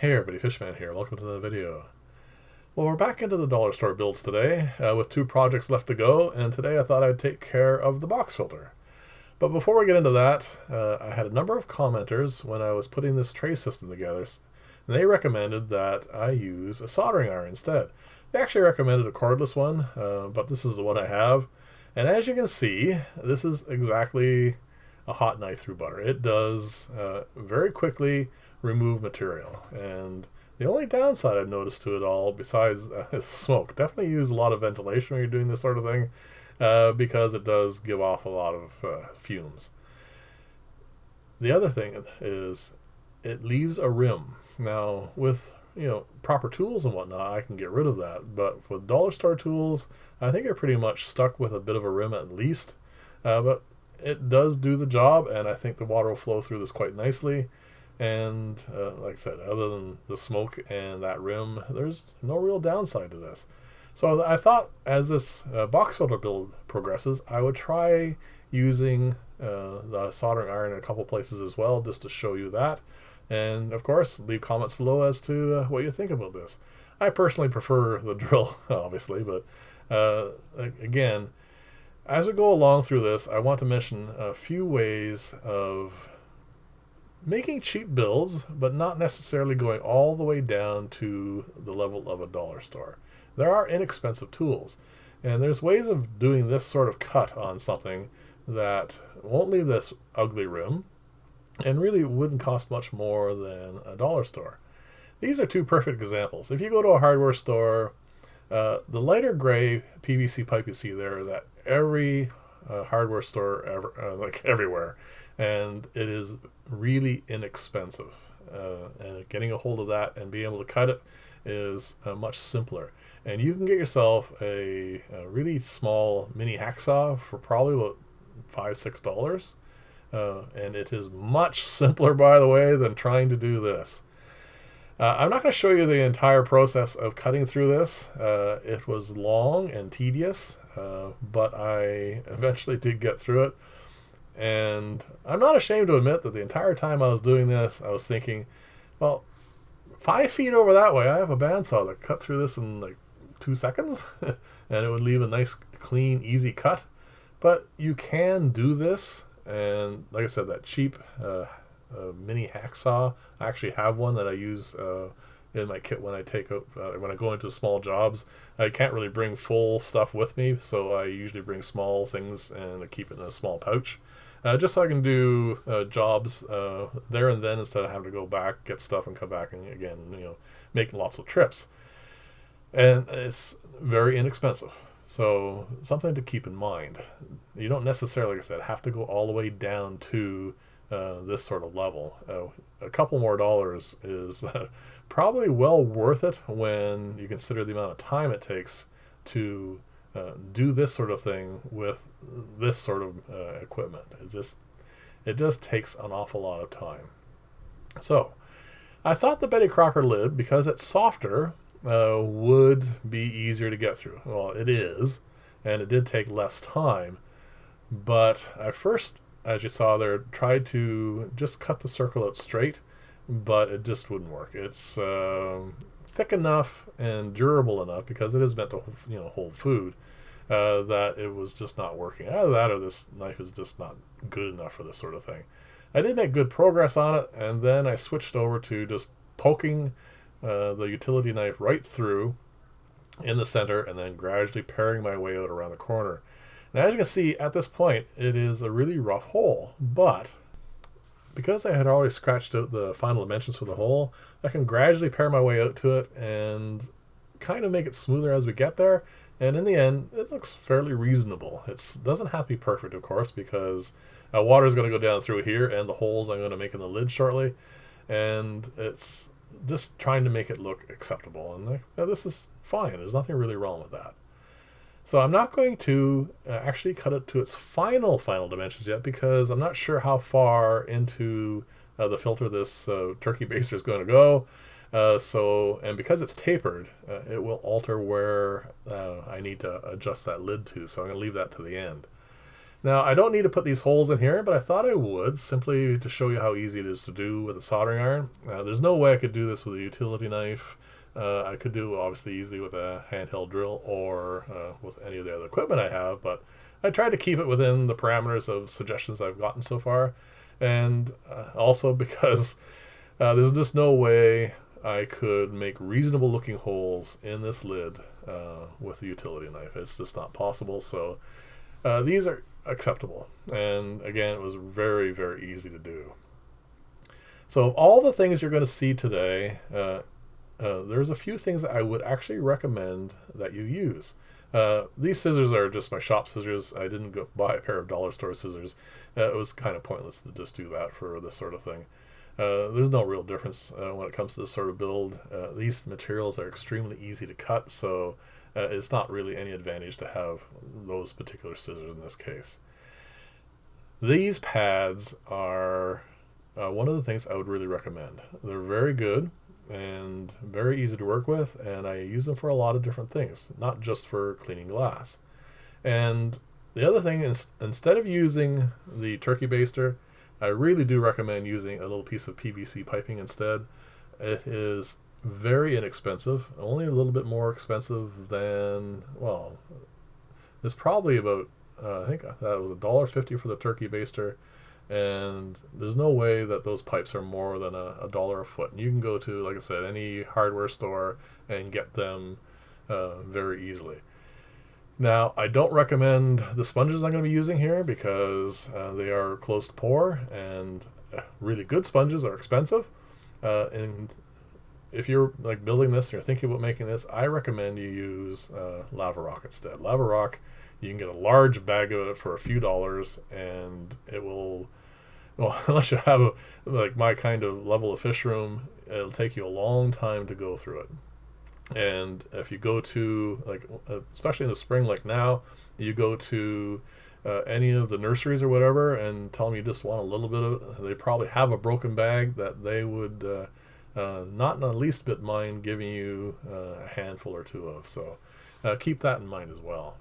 Hey everybody, Fishman here. Welcome to the video. Well, we're back into the dollar store builds today with two projects left to go, and today I thought I'd take care of the box filter. But before we get into that, I had a number of commenters when I was putting this tray system together, and they recommended that I use a soldering iron instead. They actually recommended a cordless one, but this is the one I have. And as you can see, this is exactly a hot knife through butter. It does very quickly remove material, and the only downside I've noticed to it all, besides smoke, definitely use a lot of ventilation when you're doing this sort of thing, because it does give off a lot of fumes. The other thing is it leaves a rim. Now with proper tools and whatnot, I can get rid of that, but with dollar store tools, I think you're pretty much stuck with a bit of a rim at least. But it does do the job, and I think the water will flow through this quite nicely. And like I said, other than the smoke and that rim, there's no real downside to this. So I thought as this box filter build progresses, I would try using the soldering iron in a couple places as well, just to show you that. And of course, leave comments below as to what you think about this. I personally prefer the drill, obviously, but again, as we go along through this, I want to mention a few ways of making cheap builds, but not necessarily going all the way down to the level of a dollar store. There are inexpensive tools, and there's ways of doing this sort of cut on something that won't leave this ugly rim and really wouldn't cost much more than a dollar store. These are two perfect examples. If you go to a hardware store, the lighter gray PVC pipe you see there is at every hardware store ever, like everywhere, and it is really inexpensive, and getting a hold of that and being able to cut it is much simpler. And you can get yourself a really small mini hacksaw for probably about $5-6, and it is much simpler, by the way, than trying to do this. I'm not going to show you the entire process of cutting through this. It was long and tedious, but I eventually did get through it. And I'm not ashamed to admit that the entire time I was doing this, I was thinking, well, 5 feet over that way, I have a bandsaw that cut through this in like 2 seconds, and it would leave a nice, clean, easy cut. But you can do this, and like I said, that cheap mini hacksaw, I actually have one that I use in my kit when I take out when I go into small jobs. I can't really bring full stuff with me, so I usually bring small things and I keep it in a small pouch, just so I can do jobs there and then, instead of having to go back, get stuff, and come back and again, make lots of trips. And it's very inexpensive, so something to keep in mind. You don't necessarily, like I said, have to go all the way down to this sort of level. A couple more dollars is probably well worth it when you consider the amount of time it takes to do this sort of thing with this sort of equipment. It just takes an awful lot of time. So I thought the Betty Crocker lid, because it's softer, would be easier to get through. Well, it is, and it did take less time, but I first, as you saw there, tried to just cut the circle out straight, but it just wouldn't work. It's thick enough and durable enough, because it is meant to hold food, that it was just not working. Either that or this knife is just not good enough for this sort of thing. I did make good progress on it, and then I switched over to just poking the utility knife right through in the center, and then gradually paring my way out around the corner. Now, as you can see, at this point, it is a really rough hole, but because I had already scratched out the final dimensions for the hole, I can gradually pare my way out to it and kind of make it smoother as we get there. And in the end, it looks fairly reasonable. It doesn't have to be perfect, of course, because water is going to go down through here and the holes I'm going to make in the lid shortly. And it's just trying to make it look acceptable. And this is fine. There's nothing really wrong with that. So I'm not going to actually cut it to its final dimensions yet, because I'm not sure how far into the filter this turkey baster is going to go. And because it's tapered, it will alter where I need to adjust that lid to. So I'm going to leave that to the end. Now, I don't need to put these holes in here, but I thought I would, simply to show you how easy it is to do with a soldering iron. There's no way I could do this with a utility knife. I could do, obviously, easily with a handheld drill or with any of the other equipment I have, but I tried to keep it within the parameters of suggestions I've gotten so far. And also because there's just no way I could make reasonable looking holes in this lid with a utility knife. It's just not possible. So these are acceptable. And again, it was very, very easy to do. So of all the things you're going to see today, there's a few things that I would actually recommend that you use. These scissors are just my shop scissors. I didn't go buy a pair of dollar store scissors. It was kind of pointless to just do that for this sort of thing. There's no real difference when it comes to this sort of build. These materials are extremely easy to cut, so it's not really any advantage to have those particular scissors in this case. These pads are one of the things I would really recommend. They're very good and very easy to work with, and I use them for a lot of different things, not just for cleaning glass. And the other thing is, instead of using the turkey baster, I really do recommend using a little piece of PVC piping instead. It is very inexpensive, only a little bit more expensive than, well, it's probably about, I think that was $1.50 for the turkey baster, and there's no way that those pipes are more than a dollar a foot. And you can go to, like I said, any hardware store and get them very easily. Now, I don't recommend the sponges I'm going to be using here because they are closed pore, and really good sponges are expensive. And if you're like building this and you're thinking about making this, I recommend you use lava rock instead. Lava rock, you can get a large bag of it for a few dollars, and it will, well, unless you have like my kind of level of fish room, it'll take you a long time to go through it. And if you go to, like, especially in the spring like now, you go to any of the nurseries or whatever and tell them you just want a little bit of, they probably have a broken bag that they would not in the least bit mind giving you a handful or two of. So keep that in mind as well.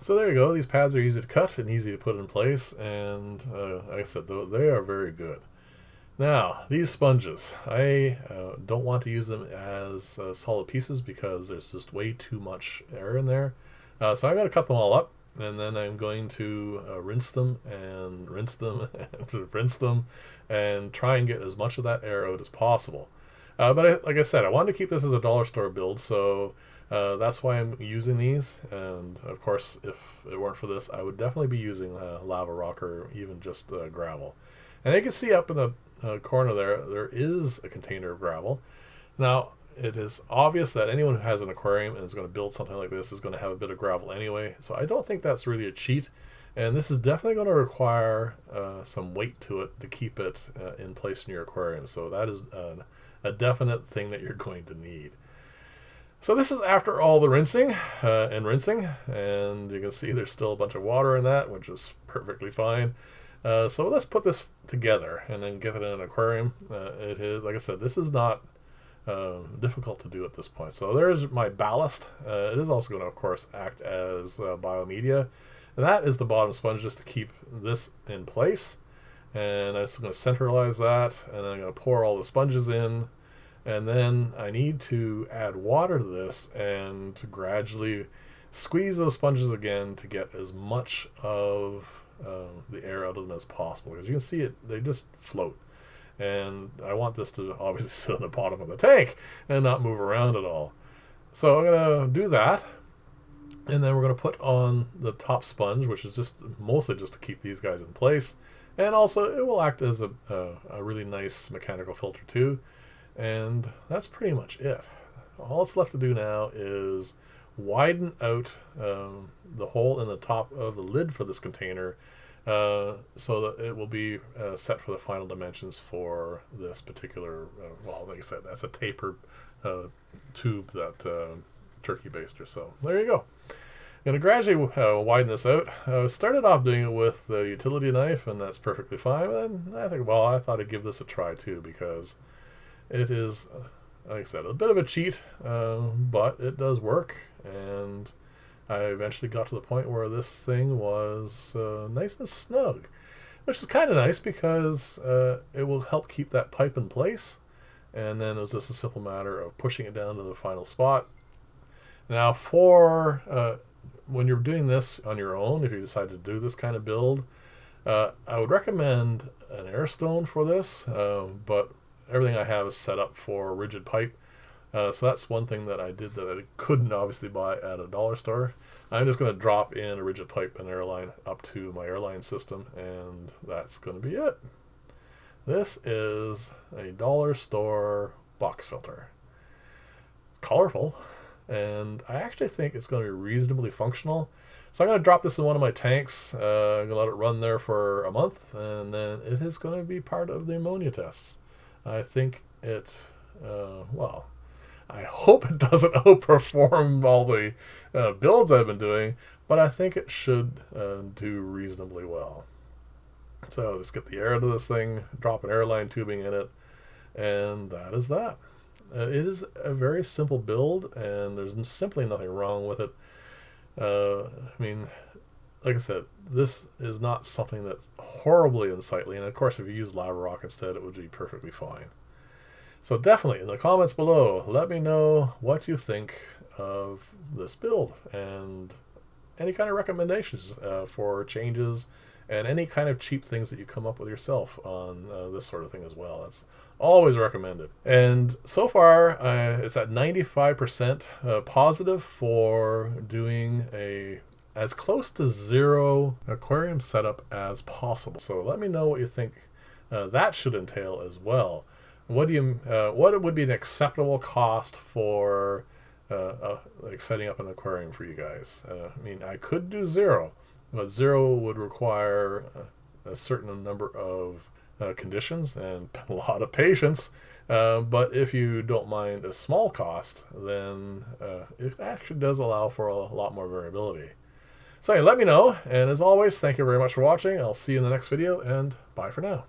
So there you go. These pads are easy to cut and easy to put in place, and like I said, they are very good. Now, these sponges, I don't want to use them as solid pieces because there's just way too much air in there. So I'm going to cut them all up, and then I'm going to rinse them and rinse them and rinse them and try and get as much of that air out as possible. But like I said, I wanted to keep this as a dollar store build, so that's why I'm using these. And of course, if it weren't for this, I would definitely be using lava rock or even just gravel. And you can see up in the corner there is a container of gravel. Now, it is obvious that anyone who has an aquarium and is going to build something like this is going to have a bit of gravel anyway, so I don't think that's really a cheat. And this is definitely going to require some weight to it to keep it in place in your aquarium, so that is a definite thing that you're going to need. So this is after all the rinsing and you can see there's still a bunch of water in that, which is perfectly fine. So let's put this together and then get it in an aquarium. It is, like I said, this is not difficult to do at this point. So there's my ballast. It is also going to, of course, act as biomedia. And that is the bottom sponge just to keep this in place. And I'm just going to centralize that, and then I'm going to pour all the sponges in. And then I need to add water to this and to gradually squeeze those sponges again to get as much of the air out of them as possible, because you can see it, they just float, and I want this to obviously sit on the bottom of the tank and not move around at all. So I'm going to do that, and then we're going to put on the top sponge, which is just mostly just to keep these guys in place, and also it will act as a really nice mechanical filter too. And that's pretty much it. All that's left to do now is widen out the hole in the top of the lid for this container so that it will be set for the final dimensions for this particular, well, like I said, that's a tapered tube, that turkey baster. So there you go. I'm going to gradually widen this out. I started off doing it with the utility knife, and that's perfectly fine. And I think, well, I thought I'd give this a try too, because it is, like I said, a bit of a cheat, but it does work, and I eventually got to the point where this thing was nice and snug, which is kind of nice because it will help keep that pipe in place. And then it was just a simple matter of pushing it down to the final spot. Now for when you're doing this on your own, if you decide to do this kind of build, I would recommend an air stone for this, but everything I have is set up for rigid pipe. So that's one thing that I did that I couldn't obviously buy at a dollar store. I'm just going to drop in a rigid pipe and airline up to my airline system, and that's going to be it. This is a dollar store box filter. Colorful, and I actually think it's going to be reasonably functional. So I'm going to drop this in one of my tanks. I'm going to let it run there for a month, and then it is going to be part of the ammonia tests. I think it, well, I hope it doesn't outperform all the builds I've been doing, but I think it should do reasonably well. So just get the air into this thing, drop an airline tubing in it, and that is that. It is a very simple build, and there's simply nothing wrong with it. I mean, like I said, this is not something that's horribly unsightly, and of course if you use lava rock instead, it would be perfectly fine. So definitely in the comments below, let me know what you think of this build and any kind of recommendations for changes and any kind of cheap things that you come up with yourself on this sort of thing as well. That's always recommended. And so far, it's at 95% positive for doing a as close to zero aquarium setup as possible. So let me know what you think that should entail as well. What would be an acceptable cost for like setting up an aquarium for you guys? I mean, I could do zero, but zero would require a certain number of conditions and a lot of patience. But if you don't mind a small cost, then it actually does allow for a lot more variability. So anyway, let me know. And as always, thank you very much for watching. I'll see you in the next video, and bye for now.